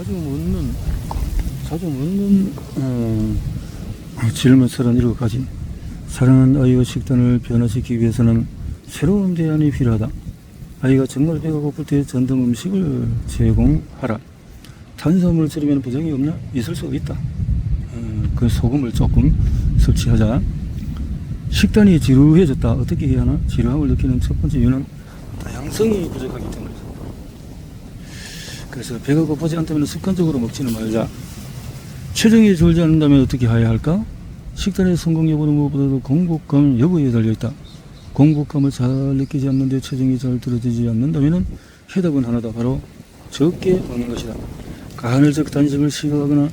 자주 묻는 질문 37가지. 사랑하는 아이의 식단을 변화시키기 위해서는 새로운 대안이 필요하다. 아이가 정말 배가 고플 때 전등 음식을 제공하라. 탄수화물 줄이면 부작용이 없나? 있을 수가 있다. 그 소금을 조금 섭취하자. 식단이 지루해졌다. 어떻게 해야 하나? 지루함을 느끼는 첫 번째 이유는 다양성이 부족하기 때문이다. 그래서 배가 고프지 않다면 습관적으로 먹지는 말자. 체중이 줄지 않는다면 어떻게 해야 할까? 식단의 성공 여부는 무엇보다도 공복감 여부에 달려있다. 공복감을 잘 느끼지 않는데 체중이 잘 떨어지지 않는다면 해답은 하나다. 바로 적게 먹는 것이다. 간헐적 단식을 시도하거나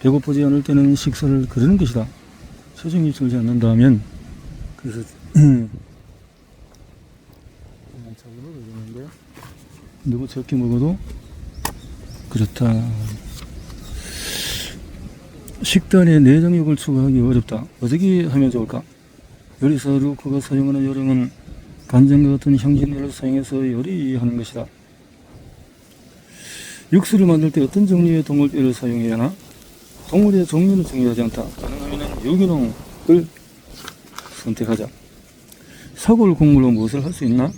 배고프지 않을 때는 식사를 거르는 것이다. 체중이 줄지 않는다면. 그래서 적게 먹어야 되는데 너무 적게 먹어도 그렇다. 식단에 내장육을 추가하기 어렵다. 어떻게 하면 좋을까? 요리사 루크가 사용하는 요령은 간장과 같은 향신료를 사용해서 요리하는 것이다. 육수를 만들 때 어떤 종류의 동물뼈를 사용해야 하나? 동물의 종류는 중요하지 않다. 가능하면 유기농을 선택하자. 사골 국물로 무엇을 할 수 있나?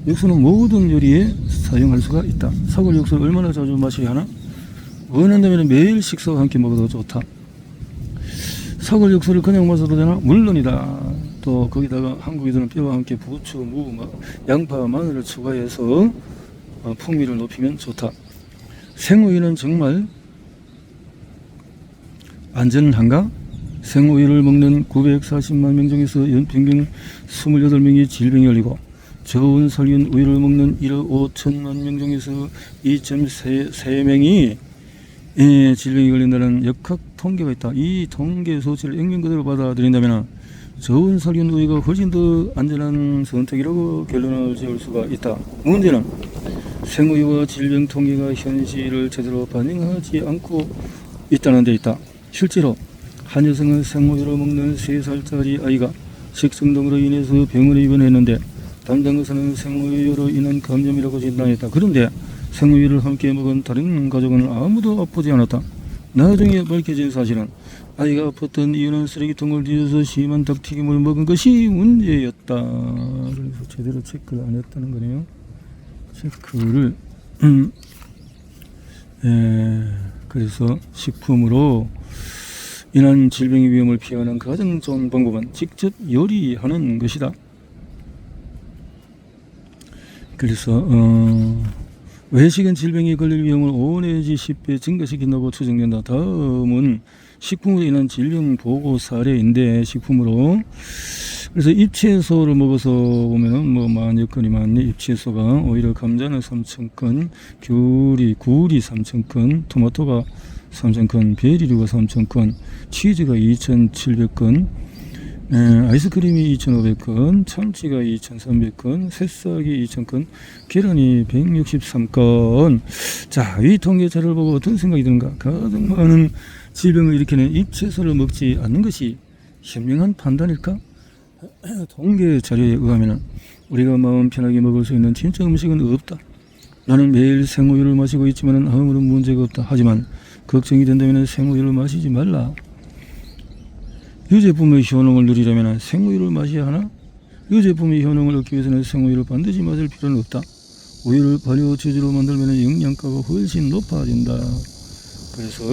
육수는 모든 요리에 사용할 수가 있다. 사골 육수를 얼마나 자주 마셔야 하나? 원한다면 매일 식사와 함께 먹어도 좋다. 사골 육수를 그냥 마셔도 되나? 물론이다. 또 거기다가 한국인들은 뼈와 함께 부추, 무, 양파, 마늘을 추가해서 풍미를 높이면 좋다. 생우유는 정말 안전한가? 생우유를 먹는 940만 명 중에서 연평균 28명이 질병이 걸리고 저온 살균 우유를 먹는 1억 5천만 명 중에서 2.3명이 질병이 걸린다는 역학 통계가 있다. 이 통계 수치를 액면 그대로 받아들인다면 저온 살균 우유가 훨씬 더 안전한 선택이라고 결론을 지을 수가 있다. 문제는 생우유와 질병 통계가 현실을 제대로 반영하지 않고 있다는 데 있다. 실제로 한 여성은 생우유를 먹는 3살짜리 아이가 식중독으로 인해서 병원에 입원했는데 담당 의사는 생우유로 인한 감염이라고 진단했다. 그런데 생우유를 함께 먹은 다른 가족은 아무도 아프지 않았다. 나중에 밝혀진 사실은 아이가 아팠던 이유는 쓰레기통을 뒤져서 심한 닭튀김을 먹은 것이 문제였다. 그래서 제대로 체크를 안 했다는 거네요. 체크를 그래서 식품으로 인한 질병의 위험을 피하는 가장 좋은 방법은 직접 요리하는 것이다. 그래서 외식은 질병에 걸릴 위험을 5 내지 10배 증가시킨다고 추정된다. 다음은 식품으로 인한 질병 보고 사례인데, 식품으로 그래서 잎채소를 먹어서 보면은 만여 건이 많네. 잎채소가 오히려 감자는 3,000건, 굴이 3,000건, 토마토가 3,000건, 베리류가 3,000건, 치즈가 2,700건, 아이스크림이 2,500건, 참치가 2,300건, 새싹이 2,000건, 계란이 163건. 자, 이 통계자를 보고 어떤 생각이 드는가? 가장 많은 질병을 일으키는 잎채소를 먹지 않는 것이 현명한 판단일까? 통계 자료에 의하면 우리가 마음 편하게 먹을 수 있는 진짜 음식은 없다. 나는 매일 생우유를 마시고 있지만 아무런 문제가 없다. 하지만 걱정이 된다면 생우유를 마시지 말라. 유제품의 효능을 누리려면 생우유를 마셔야 하나? 유제품의 효능을 얻기 위해서는 생우유를 반드시 마실 필요는 없다. 우유를 발효 제조로 만들면 영양가가 훨씬 높아진다. 그래서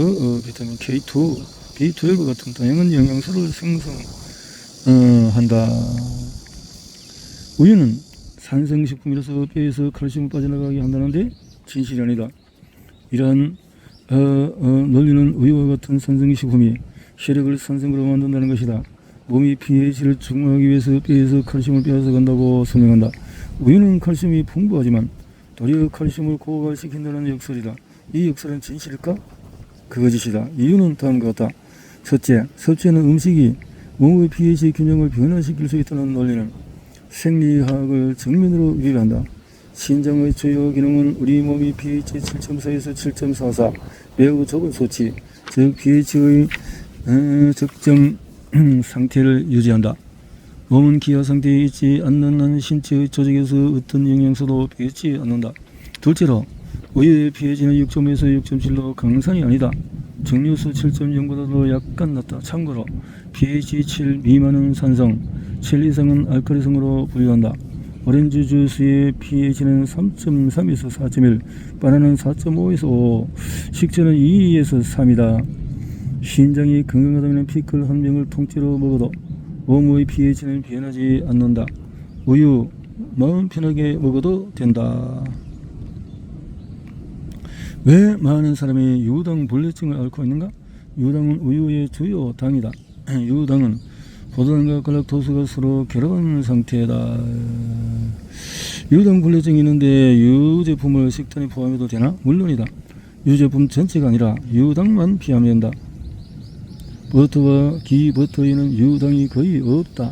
비타민 K2, B12 같은 다양한 영양소를 생성한다. 우유는 산성식품이라서 뼈에서 칼슘이 빠져나가게 한다는데 진실이 아니다. 이러한 논리는 우유와 같은 산성식품이 혈액을 산성으로 만든다는 것이다. 몸이 pH를 중화하기 위해서 뼈에서 칼슘을 빼앗아간다고 설명한다. 우유는 칼슘이 풍부하지만 도리어 칼슘을 고갈시킨다는 역설이다. 이 역설은 진실일까? 그거짓이다. 이유는 다음과 같다. 첫째, 섭취하는 음식이 몸의 pH 균형을 변화시킬 수 있다는 논리는 생리학을 정면으로 위배한다. 신장의 주요 기능은 우리 몸이 pH 7.4에서 7.44 매우 적은 수치, 즉 pH의 적정 상태를 유지한다. 몸은 기하 상태에 있지 않는 한 신체의 조직에서 어떤 영양소도 빼지 않는다. 둘째로 우유의 pH는 6.5에서 6.7로 강산이 아니다. 정류수 7.0보다도 약간 낮다. 참고로 pH 7 미만은 산성, 7 이상은 알칼리성으로 분류한다. 오렌지 주스의 pH는 3.3에서 4.1, 바나나는 4.5에서 5, 식초는 2에서 3이다. 신장이 건강하다면 피클 한 병을 통째로 먹어도 몸의 pH는 변하지 않는다. 우유 마음 편하게 먹어도 된다. 왜 많은 사람이 유당 불내증을 앓고 있는가? 유당은 우유의 주요 당이다. 유당은 포도당과 갈락토스가 서로 결합한 상태다. 유당 불내증이 있는데 유제품을 식단에 포함해도 되나? 물론이다. 유제품 전체가 아니라 유당만 피하면 된다. 버터와 기버터에는 유당이 거의 없다.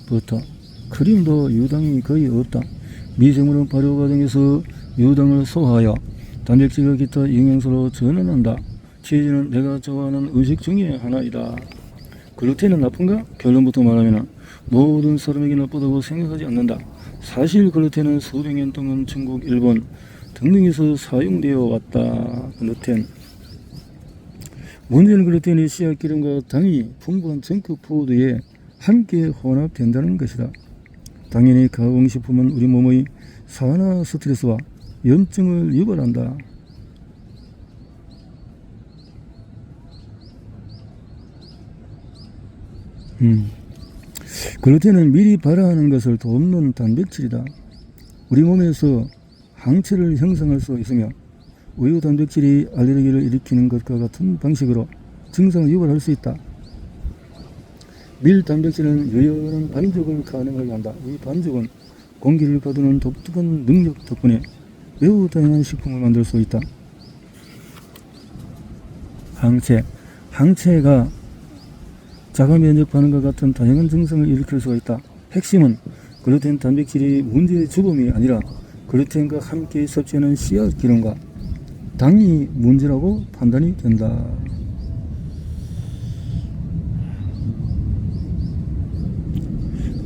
버터, 크림도 유당이 거의 없다. 미생물은 발효 과정에서 유당을 소화하여 단백질과 기타 영양소로 전환한다. 치즈는 내가 좋아하는 음식 중에 하나이다. 글루텐은 나쁜가? 결론부터 말하면 모든 사람에게 나쁘다고 생각하지 않는다. 사실 글루텐은 수백 년 동안 중국, 일본 등등에서 사용되어 왔다. 글루텐. 문제는 글루텐이 씨앗기름과 당이 풍부한 정크푸드에 함께 혼합된다는 것이다. 당연히 가공식품은 우리 몸의 산화 스트레스와 염증을 유발한다. 글루텐은 미리 발화하는 것을 돕는 단백질이다. 우리 몸에서 항체를 형성할 수 있으며 우유 단백질이 알레르기를 일으키는 것과 같은 방식으로 증상을 유발할 수 있다. 밀 단백질은 유연한 반죽을 가능하게 한다. 이 반죽은 공기를 가두는 독특한 능력 덕분에 매우 다양한 식품을 만들 수 있다. 항체가 자가 면역 반응과 같은 다양한 증상을 일으킬 수가 있다. 핵심은 글루텐 단백질이 문제의 주범이 아니라 글루텐과 함께 섭취하는 씨앗 기름과 당이 문제라고 판단이 된다.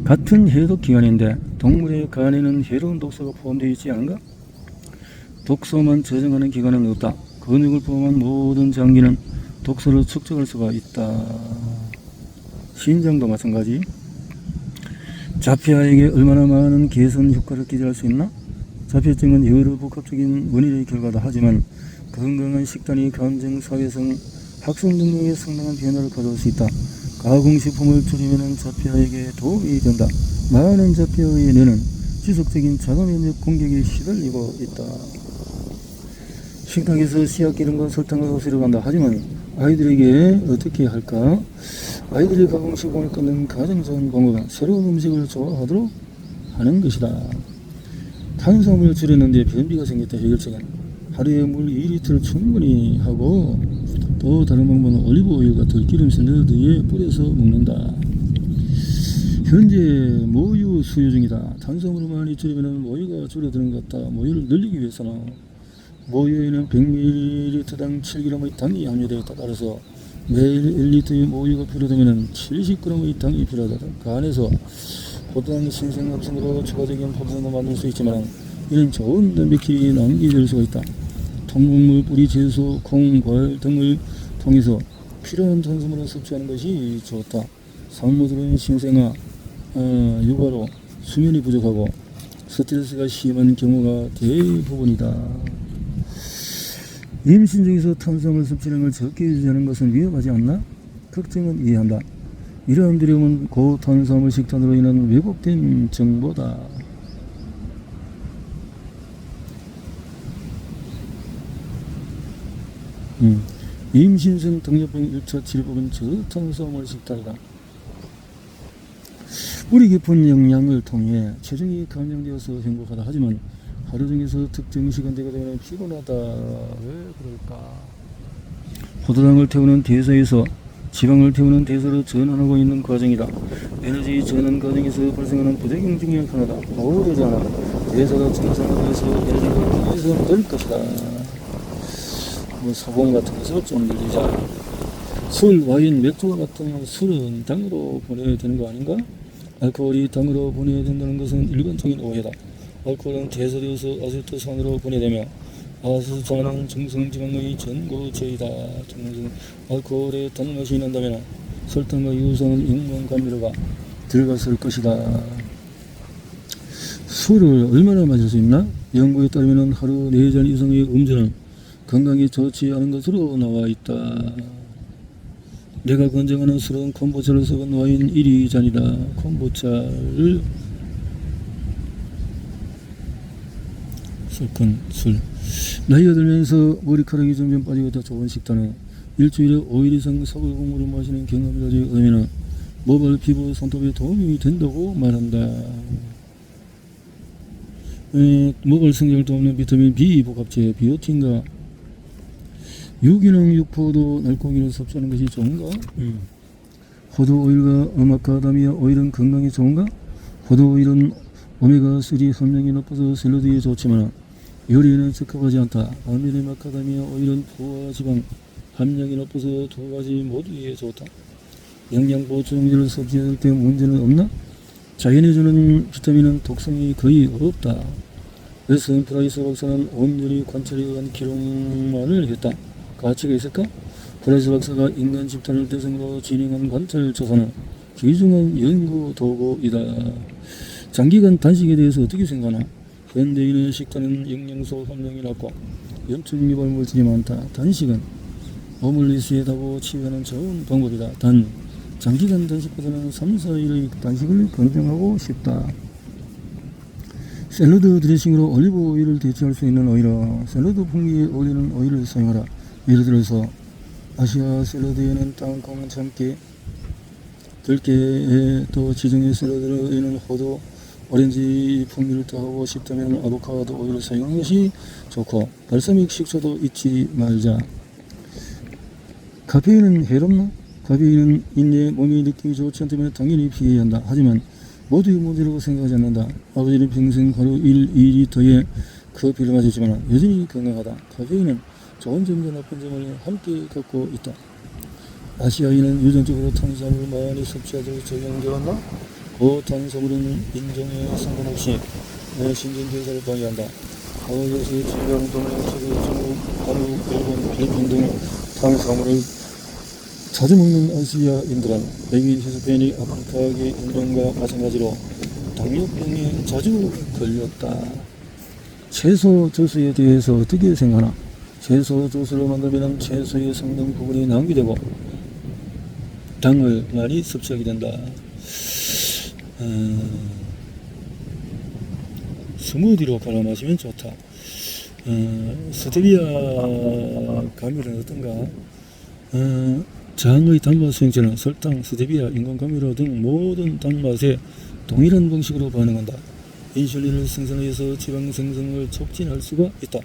같은 해독 기관인데 동물의 간에는 해로운 독소가 포함되어 있지 않은가? 독소만 저장하는 기관은 없다. 근육을 포함한 모든 장기는 독소를 축적할 수가 있다. 신장도 마찬가지. 자폐아에게 얼마나 많은 개선 효과를 기대할 수 있나? 자폐증은 여러 복합적인 원인의 결과다. 하지만 건강한 식단이 감정, 사회성, 학습 능력에 상당한 변화를 가져올 수 있다. 가공식품을 줄이면 자폐아에게 도움이 된다. 많은 자폐아의 뇌는 지속적인 자가면역 공격에 시달리고 있다. 식당에서 씨앗기름과 설탕을 허스려 한다. 하지만 아이들에게 어떻게 할까? 아이들이 가공식품을 끊는 가장 좋은 방법은 새로운 음식을 좋아하도록 하는 것이다. 탄수화물을 줄였는데 변비가 생겼다. 해결책은 하루에 물 2리터를 충분히 하고, 또 다른 방법은 올리브오일과 들기름을 너드에 뿌려서 먹는다. 현재 모유 수요 중이다. 탄수화물을 많이 줄이면 모유가 줄어드는 것 같다. 모유를 늘리기 위해서는 모유에는 100ml당 7g의 당이 함유되어 있다. 따라서 매일 1리터의 모유가 필요되면 70g의 당이 필요하다. 간에서 포도당 신생합성으로 추가적인 포도당도 만들 수 있지만 이는 좋은 단백질이 낭비될 수가 있다. 통곡물, 뿌리, 채소, 콩, 과일 등을 통해서 필요한 탄수화물을 섭취하는 것이 좋다. 산모들은 신생아, 육아로 수면이 부족하고 스트레스가 심한 경우가 대부분이다. 임신 중에서 탄수화물 섭취량을 적게 유지하는 것은 위험하지 않나? 걱정은 이해한다. 이러한 두려움은 고탄수화물 식단으로 인한 왜곡된 정보다. 임신성 당뇨병 1차 치료법은 저탄수화물 식단이다. 뿌리 깊은 영양을 통해 체중이 감량되어서 행복하다. 하지만 하루 중에서 특정 시간대가 되면 피곤하다. 왜 그럴까? 포도당을 태우는 대사에서 지방을 태우는 대사로 전환하고 있는 과정이다. 에너지 전환 과정에서 발생하는 부작용 중에 하나다. 오래지 않아 대사가 정상화돼서 에너지가 개선될 것이다. 소금 같은 것을 좀 늘리자. 술, 와인, 맥주와 같은 술은 당으로 보내야 되는 거 아닌가? 알코올이 당으로 보내야 된다는 것은 일반적인 오해다. 알코올은 대사되어서 아세토산으로 분해되며 아수자는 정성지방의 전고체이다. 정성 알코올의 단맛이 난다면 설탕과 유성은 인공감미료가 들어갔을 것이다. 술을 얼마나 마실 수 있나? 연구에 따르면 하루 4잔 이상의 음주는 건강에 좋지 않은 것으로 나와 있다. 내가 권장하는 술은 콤보차를 섞은 와인 1~2잔이다. 콤보차를 섞은 술. 나이가 들면서 머리카락이 점점 빠지고 더 좋은 식단은 일주일에 5일 이상 사골국물을 마시는 경험이라지 의미는 모발, 피부, 손톱에 도움이 된다고 말한다. 모발 성장을 도우는 비타민 B 복합체 비오틴과 유기농 육포도 날고기를 섭취하는 것이 좋은가? 호두 오일과 마카다미아 오일은 건강에 좋은가? 호두 오일은 오메가3 함량이 높아서 샐러드에 좋지만 요리에는 적합하지 않다. 반면에 마카다미아 오일은 부와 지방 함량이 높아서 두 가지 모두에 좋다. 영양 보충제를 섭취할 때 문제는 없나? 자연이 주는 비타민은 독성이 거의 없다. 웨슨 프라이스 박사는 온전히 관찰에 의한 기록만을 했다. 가치가 있을까? 프라이스 박사가 인간 집단을 대상으로 진행한 관찰 조사는 귀중한 연구 도구이다. 장기간 단식에 대해서 어떻게 생각하나? 현대인의 식단은 영양소 함량이 낮고 염증 유발 물질이 많다. 단식은 오믈리스에 다고 치유하는 좋은 방법이다. 단 장기간 단식보다는 3~4일의 단식을 권장하고 싶다. 샐러드 드레싱으로 올리브 오일을 대체할 수 있는 오일은 샐러드 풍미에 어울리는 오일을 사용하라. 예를 들어서 아시아 샐러드에는 땅콩, 참깨, 들깨에 또 지정의 샐러드에는 호두, 오렌지 풍미를 더하고 싶다면 아보카도 오일을 사용하는 것이 좋고 발사믹 식초도 잊지 말자. 카페인은 해롭나? 카페인은 인내 몸이 느끼기 좋지 않다면 당연히 피해야 한다. 하지만 모두의 문제라고 생각하지 않는다. 아버지는 평생 하루 1~2리터의 커피를 마셨지만 여전히 건강하다. 카페인은 좋은 점과 나쁜 점을 함께 갖고 있다. 아시아인은 유전적으로 탄수화물을 많이 섭취하도록 적용되었나? 고탄수화물은 인종에 상관없이 신진대사를 방해한다. 한국에서 진강, 동양, 최근, 중국, 한국, 일본, 필리핀 등 탄수화물을 자주 먹는 아시아인들은 백인 히스패닉 아프리카계 인종과 마찬가지로 당뇨병에 자주 걸렸다. 채소 주스에 대해서 어떻게 생각하나? 채소 주스를 만들면 채소의 성분 부분이 낭비되고 당을 많이 섭취하게 된다. 스무디로 갈아 마시면 좋다. 스테비아 감미료는 어떤가? 장의 단맛 수용체는 설탕, 스테비아, 인공감미료 등 모든 단맛에 동일한 방식으로 반응한다. 인슐린을 생산해서 지방 생성을 촉진할 수가 있다.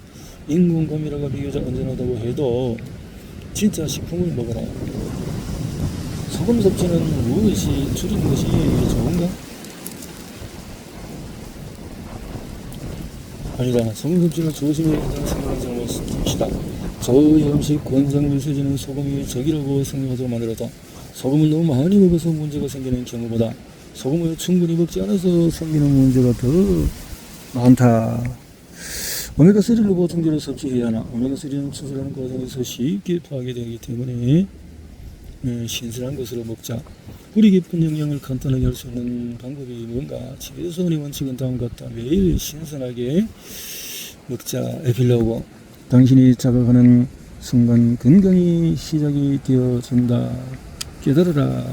인공감미료가 비교적 안전하다고 해도 진짜 식품을 먹어라. 소금 섭취는 무엇이 줄이는 것이 좋은가? 아니다. 소금 섭취를 조심해야 한다는 생각은 잘못이다. 저의 음식 권장을 세지는 소금이 적이라고 생각하도록 만들었다. 소금을 너무 많이 먹어서 문제가 생기는 경우보다 소금을 충분히 먹지 않아서 생기는 문제가 더 많다. 오메가3를 보충제로 섭취해야 하나? 오메가3는 추출하는 과정에서 쉽게 파괴되기 때문에 신선한 것으로 먹자. 뿌리 깊은 영양을 간단하게 할 수 있는 방법이 뭔가? 최소한의 원칙은 다음과 같다. 매일 신선하게 먹자. 에필로그. 당신이 자각하는 순간 건강이 시작이 되어진다. 깨달아라.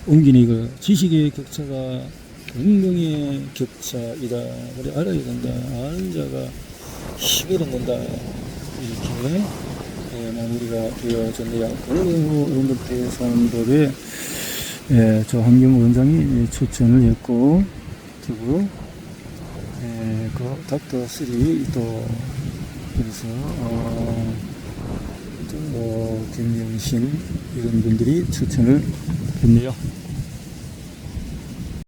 옮기는 이거 지식의 격차가 건강의 격차이다. 우리 알아야 된다. 아는 자가 힘을 얻는다. 이렇게 마무리가 되어졌네요. 그리고 여러분들 사는 법에 저 환경 원장이 추천을 했고, 그리고 그 닥터3 또 그래서 또 김영신 이런 분들이 추천을 했네요.